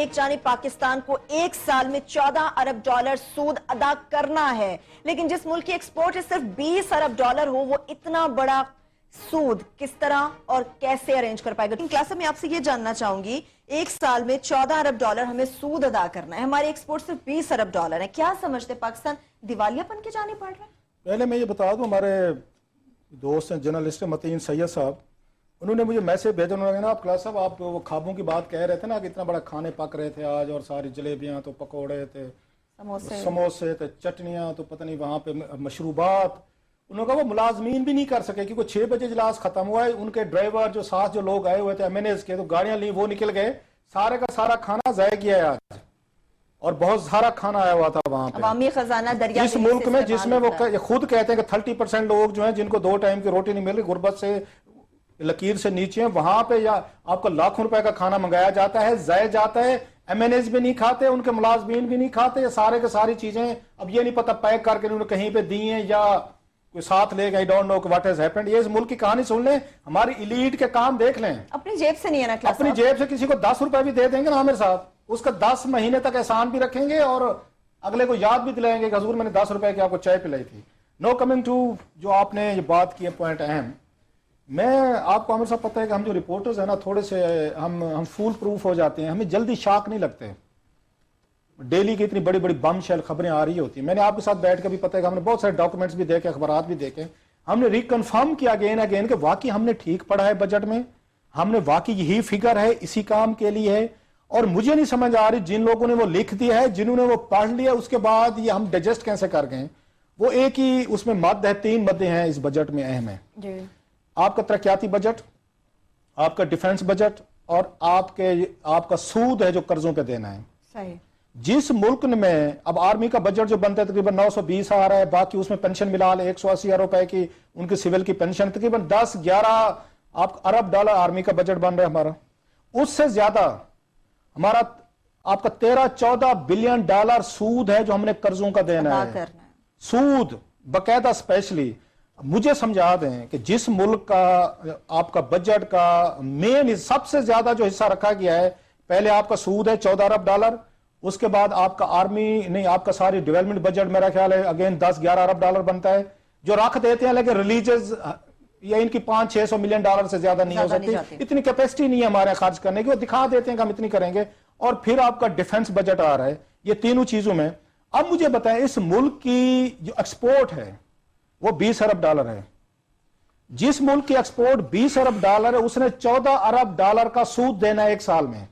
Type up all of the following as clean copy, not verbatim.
एक जानिब पाकिस्तान को एक साल में 14 अरब डॉलर सूद अदा करना है, लेकिन जिस मुल्क की एक्सपोर्ट सिर्फ 20 अरब डॉलर हो, वो इतना बड़ा सूद किस तरह और कैसे अरेंज कर पाएगा? क्लास में आपसे ये जानना चाहूंगी, एक साल में 14 अरब डॉलर हमें सूद अदा करना है, हमारी एक्सपोर्ट सिर्फ 20 अरब डॉलर है, क्या समझते पाकिस्तान दिवालियापन के जाने पड़ रहा है? पहले मैं ये बता दूं, हमारे दोस्त हैं जर्नलिस्ट मतीन सैयद साहब, उन्होंने मुझे मैसेज भेजा। उन्होंने ना, आप क्लास साहब आप वो खाबों की बात कह रहे थे ना कि इतना बड़ा खाने पक रहे थे आज, और सारी जलेबियां तो पकौड़े थे, समोसे थे, चटनियां तो पता नहीं वहां पे मशरूबात। उन्होंने कहा वो मुलाजमीन भी नहीं कर सके क्योंकि 6 बजे इजलास खत्म हुआ है, उनके ड्राइवर जो साथ जो लोग आए हुए थे एमएनएस के, तो गाड़ियां ली, वो निकल गए, सारे का सारा खाना ज़ाया किया है आज, और बहुत सारा खाना आया हुआ था वहां पे। अवामी खजाना दरिया इस मुल्क में जिसमें वो खुद कहते हैं कि 30% लोग जो हैं जिनको 2 टाइम की रोटी नहीं मिल रही, गुर्बत से लकीर से नीचे हैं, वहां पे या आपको लाखों रुपए का खाना मंगाया जाता है, ज़ाया जाता है, एमएनएस भी नहीं खाते, उनके मुलाजमीन भी नहीं खाते, ये सारे के सारी चीजें अब ये नहीं पता पैक करके उन्होंने कहीं पे दी हैं या कोई साथ ले गए, don't know what has happened. ये इस मुल्क की कहानी सुन लें, हमारी इलीट के काम देख लें। अपनी जेब से नहीं है ना, अपनी जेब से किसी को 10 रुपए भी दे देंगे ना मेरे साथ, उसका 10 महीने तक एहसान भी रखेंगे और अगले को याद भी दिलाएंगे कि हजूर मैंने 10 रुपए की आपको चाय पिलाई थी। नो कमिंग टू जो आपने ये बात की है, पॉइंट अहम। मैं आपको आमिर साहब पता है कि हम जो रिपोर्टर्स हैं ना, थोड़े से हम फूल प्रूफ हो जाते हैं, हमें जल्दी शॉक नहीं लगते। डेली की इतनी बड़ी बड़ी बम शेल खबरें आ रही होती हैं। मैंने आपके साथ बैठ के भी पता है कि हमने बहुत सारे डॉक्यूमेंट्स भी देखे, अखबारात भी देखे, हमने रिकन्फर्म किया अगेन अगेन कि वाकई हमने ठीक पढ़ा है बजट में, हमने वाकई यही फिगर है, इसी काम के लिए है। और मुझे नहीं समझ आ रही जिन लोगों ने वो लिख दिया है, जिन्होंने वो पढ़ लिया, उसके बाद ये हम डाइजेस्ट कैसे कर गए। वो एक ही उसमें मद है, 3 मद्दे हैं इस बजट में अहम है, आपका तरक्याती बजट, आपका डिफेंस बजट और आपका सूद है जो कर्जों पे देना है। सही। जिस मुल्क में अब आर्मी का बजट जो बनता है तकरीबन 920 आ रहा है, बाकी उसमें पेंशन मिला ले 180 अरब रुपए की उनकी सिविल की पेंशन, तकरीबन 10-11 अरब डॉलर आर्मी का बजट बन रहा है हमारा। उससे ज्यादा हमारा आपका 13-14 बिलियन डॉलर सूद है जो हमने कर्जों का देना है, सूद बकायदा। स्पेशली मुझे समझा दें कि जिस मुल्क का आपका बजट का मेन सबसे ज्यादा जो हिस्सा रखा गया है, पहले आपका सूद है 14 अरब डॉलर, उसके बाद आपका आर्मी नहीं, आपका सारी डेवलपमेंट बजट मेरा ख्याल है अगेन 10-11 अरब डॉलर बनता है जो रख देते हैं, लेकिन रिलीजियस या इनकी 500-600 मिलियन डॉलर से ज्यादा नहीं हो सकती, इतनी कैपेसिटी नहीं है हमारे खर्च करने की, वो दिखा देते हैं कि हम इतनी करेंगे। और फिर आपका डिफेंस बजट आ रहा है, ये तीनों चीजों में। अब मुझे बताएं, इस मुल्क की जो एक्सपोर्ट है वो 20 अरब डॉलर है, जिस मुल्क की एक्सपोर्ट 20 अरब डॉलर है उसने 14 अरब डॉलर का सूद देना है एक साल में।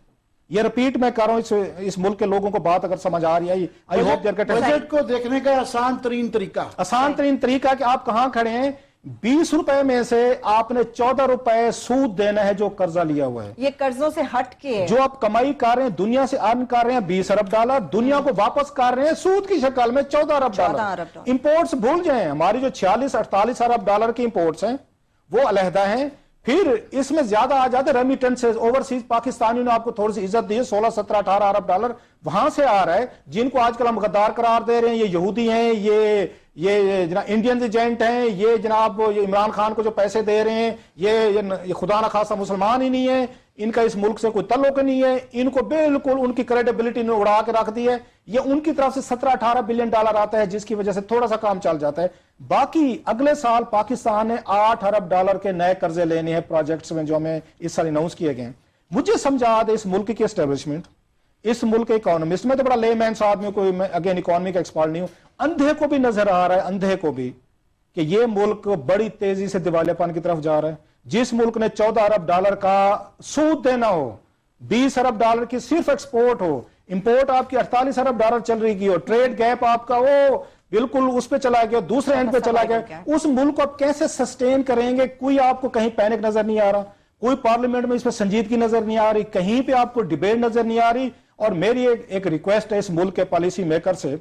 ये रिपीट मैं कर रहा हूं, इस मुल्क के लोगों को बात अगर समझ आ रही है, आई होप बजट को देखने का आसान तरीन तरीका कि आप कहां खड़े हैं। 20 रुपए में से आपने 14 रुपए सूद देना है जो कर्जा लिया हुआ है, ये कर्जों से हट के जो आप कमाई कर रहे हैं, दुनिया से अर्न कर रहे हैं 20 अरब डॉलर, दुनिया को वापस कर रहे हैं सूद की शक्ल में 14 अरब डॉलर। इंपोर्ट्स भूल जाएं, हमारी जो 46-48 अरब डॉलर की इंपोर्ट्स हैं वो अलहदा हैं। फिर इसमें ज्यादा आ जाते रेमिटेंसेस, ओवरसीज पाकिस्तानियों ने आपको थोड़ी सी इज्जत दी है, 16-17-18 अरब डॉलर वहां से आ रहा है, जिनको आजकल हम गद्दार करार दे रहे हैं, ये यहूदी हैं, ये जनाब इंडियन एजेंट हैं, ये जनाब ये इमरान खान को जो पैसे दे रहे हैं, ये खुदा न खासा मुसलमान ही नहीं है, इनका इस मुल्क से कोई तल्लुक नहीं है, इनको बिल्कुल उनकी क्रेडिबिलिटी ने उड़ा के रख दी है। ये उनकी तरफ से 17-18 बिलियन डॉलर आता है जिसकी वजह से थोड़ा सा काम चल जाता है। बाकी अगले साल पाकिस्तान ने 8 अरब डॉलर के नए कर्जे लेने हैं प्रोजेक्ट्स में जो हमें इस साल अनाउंस किए गए। मुझे समझा दे इस मुल्क की एस्टेब्लिशमेंट, इस मुल्क के इकोनॉमिस्ट, में तो बड़ा लेमैन आदमी, कोई अगेन इकोनॉमी का एक्सपर्ट नहीं हूं, अंधे को भी नजर आ रहा है, अंधे को भी, कि ये मुल्क बड़ी तेजी से दिवालियापन की तरफ जा रहा है। जिस मुल्क ने 14 अरब डॉलर का सूद देना हो, 20 अरब डॉलर की सिर्फ एक्सपोर्ट हो, इंपोर्ट आपकी 48 अरब डॉलर चल रही हो, ट्रेड गैप आपका वो बिल्कुल उस पे चला गया, दूसरे एंड पे चला गया, उस मुल्क को आप कैसे सस्टेन करेंगे? कोई आपको कहीं पैनिक नजर नहीं आ रहा, कोई पार्लियामेंट में इस पर संजीदगी नजर नहीं आ रही, कहीं पे आपको डिबेट नजर नहीं आ रही। और मेरी एक रिक्वेस्ट है इस मुल्क के पॉलिसी मेकर से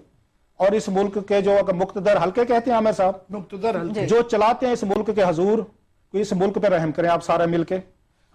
और इस मुल्क के जो मुक्तदर हल्के कहते हैं आमिर साहब, मुक्तदर हल्के जो चलाते हैं इस मुल्क के, हजूर कोई इस मुल्क पे रहम करें आप सारे मिलके।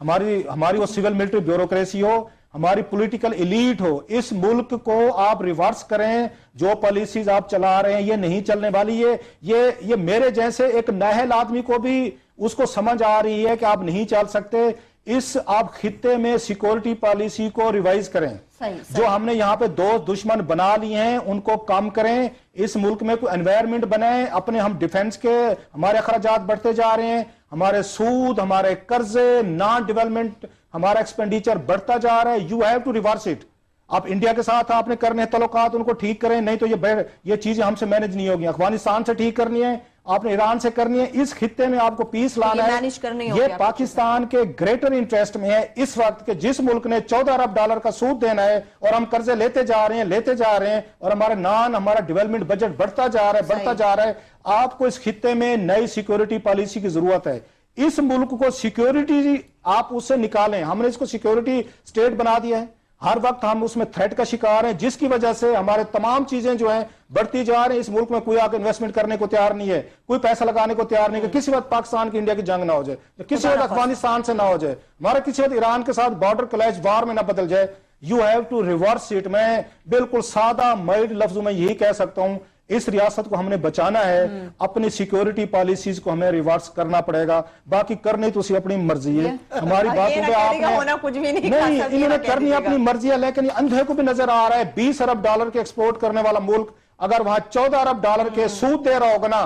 हमारी वो सिविल मिलिट्री ब्यूरोक्रेसी हो, हमारी पॉलिटिकल एलीट हो, इस मुल्क को आप रिवर्स करें। जो पॉलिसीज आप चला रहे हैं ये नहीं चलने वाली। ये मेरे जैसे एक नाहल आदमी को भी उसको समझ आ रही है कि आप नहीं चल सकते। इस आप खित्ते में सिक्योरिटी पॉलिसी को रिवाइज करें। सही। जो हमने यहाँ पे दोस्त दुश्मन बना लिए हैं उनको कम करें। इस मुल्क में कोई एनवायरनमेंट बनाए। अपने हम डिफेंस के हमारे अखराजात बढ़ते जा रहे हैं, हमारे सूद, हमारे कर्जे, नॉन डेवलपमेंट हमारा एक्सपेंडिचर बढ़ता जा रहा है। You have to reverse it. आप इंडिया के साथ आपने करने हैं तल्लुकात, उनको ठीक करें, नहीं तो ये चीजें हमसे मैनेज नहीं होगी। अफगानिस्तान से ठीक करनी है, आपने ईरान से करनी है। इस खित्ते में आपको पीस लाना है। मैनेज करनी ये पाकिस्तान के ग्रेटर इंटरेस्ट में है इस वक्त के जिस मुल्क ने 14 अरब डॉलर का सूद देना है और हम कर्जे लेते जा रहे हैं और हमारा डेवलपमेंट बजट बढ़ता जा रहा है। आपको इस खित्ते में नई सिक्योरिटी पॉलिसी की जरूरत है। इस मुल्क को सिक्योरिटी आप उससे निकालें। हमने इसको सिक्योरिटी स्टेट बना दिया है। हर वक्त हम उसमें थ्रेट का शिकार हैं, जिसकी वजह से हमारे तमाम चीजें जो हैं बढ़ती जा रही हैं। इस मुल्क में कोई आकर इन्वेस्टमेंट करने को तैयार नहीं है, कोई पैसा लगाने को तैयार नहीं है। किसी वक्त पाकिस्तान की इंडिया की जंग ना हो जाए, किसी वक्त अफगानिस्तान से ना हो जाए, हमारा किसी वक्त ईरान के साथ बॉर्डर क्लैश वार में ना बदल जाए। You have to reverse it. मैं बिल्कुल सादा माइल्ड लफ्जों में यही कह सकता हूं, इस रियासत को हमने बचाना है। अपनी सिक्योरिटी पॉलिसीज को हमें रिवर्स करना पड़ेगा। बाकी करनी तो उसी अपनी मर्जी है। हमारी बातों पे आपने कुछ भी नहीं, इन्होंने करनी अपनी मर्जी है, लेकिन अंधे को भी नजर आ रहा है 20 अरब डॉलर के एक्सपोर्ट करने वाला मुल्क अगर वहां 14 अरब डॉलर के सूद दे रहा होगा ना,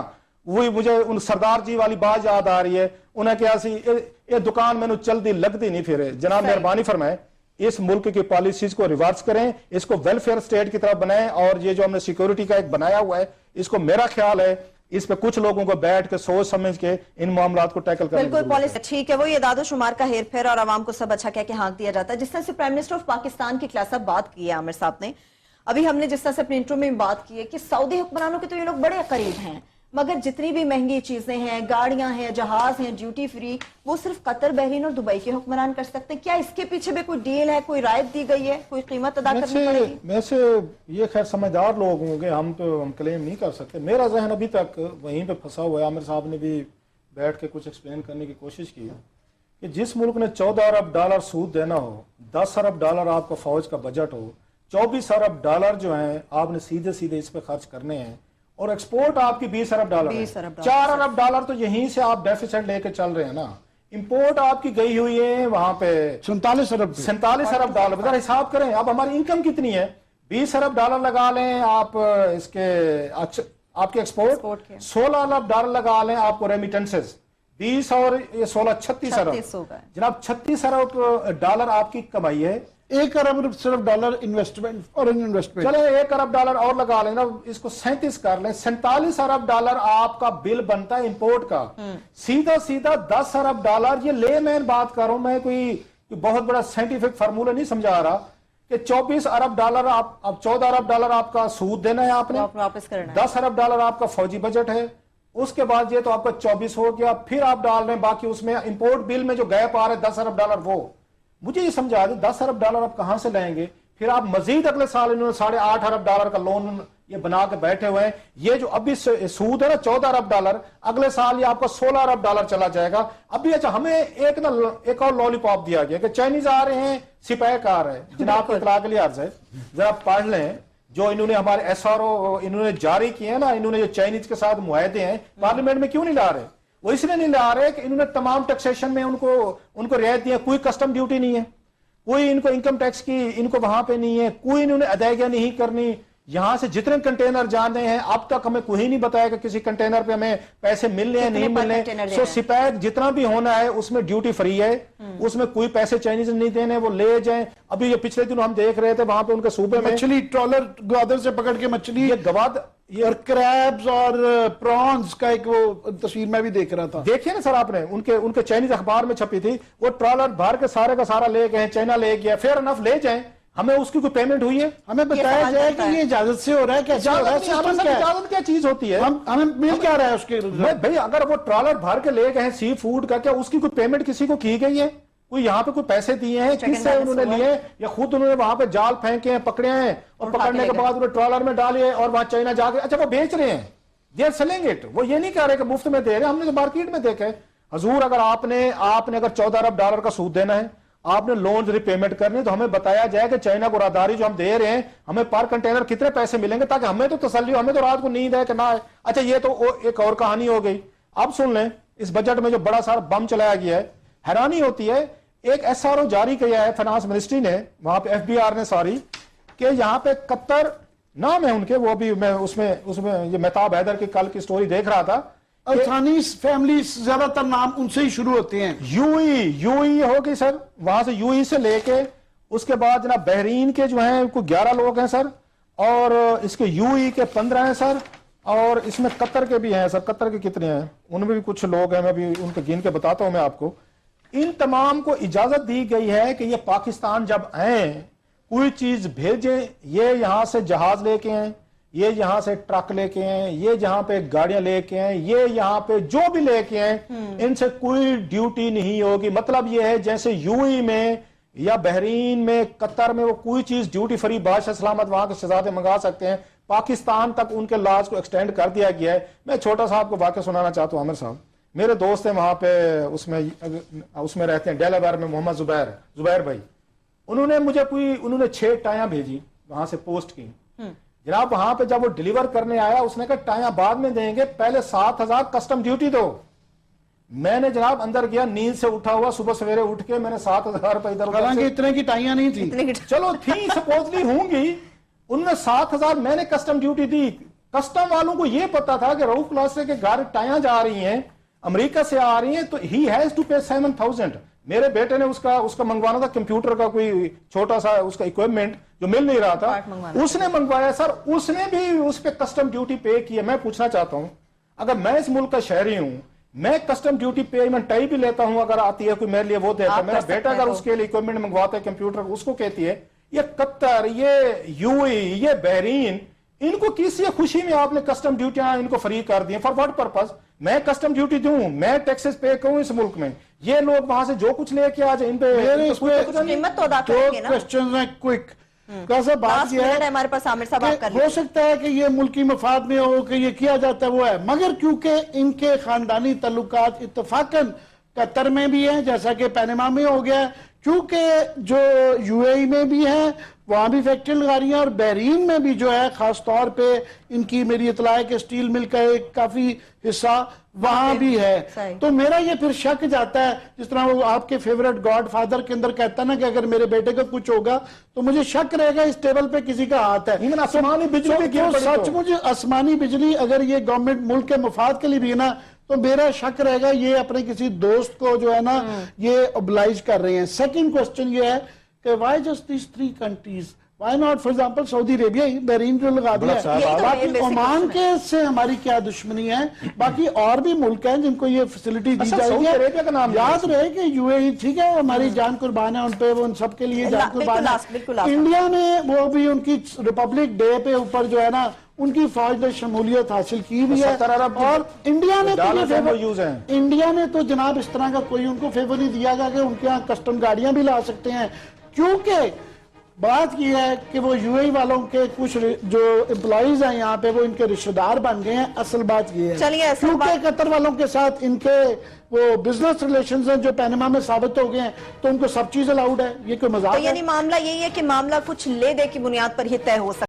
वही मुझे उन सरदार जी वाली बात याद आ रही है। उन्हें क्या सी ये दुकान मैंने चलती लगती नहीं फिर। जनाब मेहरबानी फरमाए, इस मुल्क की पॉलिसीज को रिवर्स करें, इसको वेलफेयर स्टेट की तरफ बनाएं। और ये जो हमने सिक्योरिटी का एक बनाया हुआ है, इसको मेरा ख्याल है इस पे कुछ लोगों को बैठ के सोच समझ के इन मामलात को टैकल करना बिल्कुल पॉलिसी ठीक है। वो ये दादो शुमार का हेर फेर और आवाम को सब अच्छा कह के हाँक दिया जाता है। जिस तरह से प्राइम मिनिस्टर ऑफ पाकिस्तान की क्लास अब बात की है आमिर साहब ने, अभी हमने जिस तरह से अपने इंट्रो में बात की है कि सऊदी हुक्मरानों के तो ये लोग बड़े करीब हैं, मगर जितनी भी महंगी चीजें हैं, गाड़ियां हैं, जहाज हैं, ड्यूटी फ्री, वो सिर्फ कतर, बहरीन और दुबई के हुक्मरान कर सकते हैं। क्या इसके पीछे भी कोई डील है, कोई रायत दी गई है, कोई कीमत अदा करनी पड़ेगी? मैं से ये खैर समझदार लोग होंगे, हम क्लेम नहीं कर सकते। मेरा जहन अभी तक वहीं पे फंसा हुआ है। आमिर साहब ने भी बैठ के कुछ एक्सप्लेन करने की कोशिश की कि जिस मुल्क ने 14 अरब डॉलर सूद देना हो, 10 अरब डॉलर आपका फौज का बजट हो, 24 अरब डॉलर जो है आपने सीधे सीधे इस पे खर्च करने हैं, और एक्सपोर्ट आपकी 20 अरब डॉलर है। 4 अरब डॉलर तो यहीं से आप डेफिसिट लेके चल रहे हैं ना। इंपोर्ट आपकी गई हुई है वहां पे 47 अरब डॉलर। जरा हिसाब करें, अब हमारी इनकम कितनी है? 20 अरब डॉलर लगा लें आप इसके आपके एक्सपोर्ट, 16 अरब डॉलर लगा लें आपको रेमिटेंसेस, 20 और ये 16 36 अरब। जनाब 36 अरब डॉलर आपकी कमाई है। 1 अरब सिर्फ डॉलर इन्वेस्टमेंट और इन्वेस्टमेंट, चले 1 अरब डॉलर और लगा लेना, इसको 37 कर लें, 47 अरब डॉलर आपका बिल बनता है इंपोर्ट का। सीधा सीधा 10 अरब डॉलर, ये लेमैन बात कर रहा हूं मैं, कोई बहुत बड़ा साइंटिफिक फार्मूला नहीं समझा रहा, कि 24 अरब डॉलर आप, अब 14 अरब डॉलर आपका सूद देना है आपने, वापस करना है। 10 अरब डॉलर आपका फौजी बजट है, उसके बाद ये तो आपका 24 हो गया, फिर आप डाल रहे हैं बाकी उसमें इंपोर्ट बिल में जो गैप आ रहा है 10 अरब डॉलर, वो मुझे ये समझा दे 10 अरब डॉलर आप कहां से लाएंगे? फिर आप मजीद अगले साल इन्होंने 8.5 अरब डॉलर का लोन ये बना के बैठे हुए हैं। ये जो अभी सूद है ना 14 अरब डॉलर, अगले साल ये आपका 16 अरब डॉलर चला जाएगा। अभी अच्छा हमें एक और लॉलीपॉप दिया गया कि चाइनीज आ रहे हैं, सिपाही आ रहे हैं। जनाब को इतला के लिए अर्ज है, जरा पढ़ लें जो इन्होंने हमारे SRO इन्होंने जारी किए हैं ना, इन्होंने जो चाइनीज के साथ मुआहदे हैं, पार्लियामेंट में क्यों नहीं ला रहे? वो इसलिए नहीं ला रहे कि इन्होंने तमाम टैक्सेशन में उनको रियायत दी है। कोई कस्टम ड्यूटी नहीं है, कोई इनको इनकम टैक्स की इनको वहां पे नहीं है, कोई इन्होंने अदायगियां नहीं करनी। यहां से जितने कंटेनर जाने हैं अब तक हमें कोई नहीं बताया कि किसी कंटेनर पे हमें पैसे मिलने हैं नहीं मिलने। सो सिपैक जितना भी होना है उसमें ड्यूटी फ्री है, उसमें कोई पैसे चाइनीज नहीं देने, वो ले जाएं। अभी ये पिछले दिनों हम देख रहे थे वहां पे उनके सूबे में मछली ट्रॉलर ग्वादर से पकड़ के मछली, ये गवाद और क्रैब्स और प्रॉन्स का एक वो तस्वीर मैं भी देख रहा था। देखिए ना सर आपने, उनके चाइनीज अखबार में छपी थी, वो ट्रॉलर भर के सारे का सारा ले गए, चाइना ले गया, फेयर इनफ ले जाएं, हमें उसकी कोई पेमेंट हुई है? हमें बताया जाए कि ये इजाजत से हो रहा है, कैसे हो रहा है, इजाजत क्या चीज होती है? हमें मिल क्या रहा है उसके? भाई अगर वो ट्रॉलर भर के ले गए हैं सी फूड का, क्या उसकी कोई पेमेंट किसी को की गई है? कोई यहाँ पे कोई पैसे दिए हैं, किससे उन्होंने लिए, या खुद उन्होंने वहां पे जाल फेंके हैं, पकड़े हैं, और पकड़ने के बाद उन्हें ट्रॉलर में डाले और वहां चाइना जाके अच्छा वो बेच रहे हैं, दे आर सेलिंग इट। वो ये नहीं कह रहे कि मुफ्त में दे रहे हैं, हमने तो मार्केट में देखे। हजूर अगर आपने अगर 14 अरब डॉलर का सूद देना है, आपने लोन रिपेमेंट करनी, तो हमें बताया जाए कि चाइना को राहदारी जो हम दे रहे हैं, हमें पर कंटेनर कितने पैसे मिलेंगे, ताकि हमें तो तसल्ली हो, हमें तो रात को नींद है कि ना है। अच्छा ये तो एक और कहानी हो गई। अब सुन लें, इस बजट में जो बड़ा सारा बम चलाया गया है, हैरानी होती है एक SRO जारी किया है फाइनेंस मिनिस्ट्री ने, वहां पे FBR ने, सॉरी, कि यहाँ पे कतर नाम है उनके, वो भी मैं उसमें ये मेहताब हैदर की कल की स्टोरी देख रहा था। अल्थानी फैमिली ज्यादातर नाम उनसे ही शुरू होते हैं। यूई होगी सर, वहां से यूई से लेके उसके बाद जनाब बहरीन के जो हैं कुछ 11 लोग हैं सर, और इसके यूई के 15 हैं सर, और इसमें कतर के भी हैं सर। कतर के कितने हैं, उनमें भी कुछ लोग हैं, मैं भी उनके गिन के बताता हूं मैं आपको। इन तमाम को इजाजत दी गई है कि ये पाकिस्तान जब आए कोई चीज भेजें, ये यहां से जहाज लेके आए, ये यहां से ट्रक लेके आए, ये जहां पे गाड़ियां लेके आए, ये यहां पे जो भी लेके आए, इनसे कोई ड्यूटी नहीं होगी। मतलब ये है जैसे यूएई में या बहरीन में, कतर में वो कोई चीज ड्यूटी फ्री बादशाह सलामत वहां के शहजादे मंगा सकते हैं, पाकिस्तान तक उनके लॉज को एक्सटेंड कर दिया गया है। मैं छोटा सा आपको वाकया सुनाना चाहता हूं। आमिर साहब, मेरे दोस्त हैं वहां पे, उसमें रहते हैं डेलावेयर में, मोहम्मद जुबैर भाई। उन्होंने 6 टायां भेजी वहां से पोस्ट की। जनाब वहां पे जब वो डिलीवर करने आया, उसने कहा टायां बाद में देंगे, पहले 7,000 कस्टम ड्यूटी दो। मैंने जनाब अंदर गया, नींद से उठा हुआ, सुबह सवेरे उठ के मैंने 7,000 रुपए इधर हालांकि इतने की टाइयां नहीं थी, चलो थी, सपोजली होंगी। उन्होंने 7,000 मैंने कस्टम ड्यूटी दी। कस्टम वालों को यह पता था कि रऊफ क्लासे के घर टायां जा रही हैं, अमेरिका से आ रही हैं, तो ही हैज टू पे 7,000। मेरे बेटे ने उसका मंगवाना था कंप्यूटर का कोई छोटा सा उसका इक्विपमेंट जो मिल नहीं रहा था, उसने मंगवाया सर, उसने भी उस पर कस्टम ड्यूटी पे की है। मैं पूछना चाहता हूं, अगर मैं इस मुल्क का शहरी हूं, मैं कस्टम ड्यूटी पेमेंट टाई भी लेता हूं, अगर आती है कोई मेरे लिए वो देता है। मेरा बेटा अगर उसके लिए इक्विपमेंट मंगवाता है कंप्यूटर, उसको कहती है ये कतर, ये यूएई, ये बहरीन, इनको किसी खुशी में आपने कस्टम ड्यूटियां इनको फ्री कर दी। For what purpose? मैं कस्टम ड्यूटी दूं, मैं टैक्सेस पे करूं इस मुल्क में, ये लोग वहां से जो कुछ लेके आ जाए, इन पे कीमत तो अदा करेंगे ना। क्वेश्चन है क्विक, कैसे बात यह है हमारे पास आमिर साहब, आप कर हो सकता है कि ये मुल्की मफाद में हो कि ये किया जाता है वो है, मगर क्योंकि इनके खानदानी तल्लुकात इत्तफाकन कतर में भी है, जैसा कि पनामा में हो गया, क्योंकि जो यूएई में भी है वहां भी फैक्ट्री लगा रही है, और बहरीन में भी जो है खास तौर पे इनकी मेरी इतला है कि स्टील मिल का एक काफी हिस्सा वहां भी है। तो मेरा ये फिर शक जाता है, जिस तरह वो आपके फेवरेट गॉडफादर के अंदर कहता है ना कि अगर मेरे बेटे का कुछ होगा तो मुझे शक रहेगा इस टेबल पे किसी का हाथ है। आसमानी बिजली तो सच मुझे आसमानी बिजली अगर ये गवर्नमेंट मुल्क के मफाद के लिए भी है ना, तो मेरा शक रहेगा ये अपने किसी दोस्त को जो है ना ये ओब्लाइज कर रहे हैं। सेकंड क्वेश्चन ये है कि why just these 3 countries, why not for example Saudi Arabia, Bahrain जो लगा दिया है, बाकी ओमान के से हमारी क्या दुश्मनी है, बाकी और भी मुल्क हैं जिनको ये फैसिलिटी दी जाएगी। याद रहे कि यूएई ठीक है हमारी जान कुर्बान है, उन पे उन सबके लिए जान कुर्बान है। इंडिया ने वो भी उनकी रिपब्लिक डे पे ऊपर जो है ना उनकी फौज ने शमूलियत हासिल की भी है, और इंडिया ने तो इंडिया ने तो जनाब इस तरह का कोई उनको फेवर नहीं दिया गया कि उनके यहाँ कस्टम गाड़ियां भी ला सकते हैं, क्योंकि बात यह है कि वो यूएई वालों के कुछ जो एम्प्लॉइज हैं यहाँ पे वो इनके रिश्तेदार बन गए हैं। असल बात ये है क्योंकि कतर वालों के साथ इनके वो बिजनेस रिलेशंस हैं जो पनामा में साबित हो गए हैं, तो उनको सब चीज अलाउड है। ये कोई मजाक है? तो यानी मामला यही है कि मामला कुछ ले दे की बुनियाद पर ही तय हो सकता है।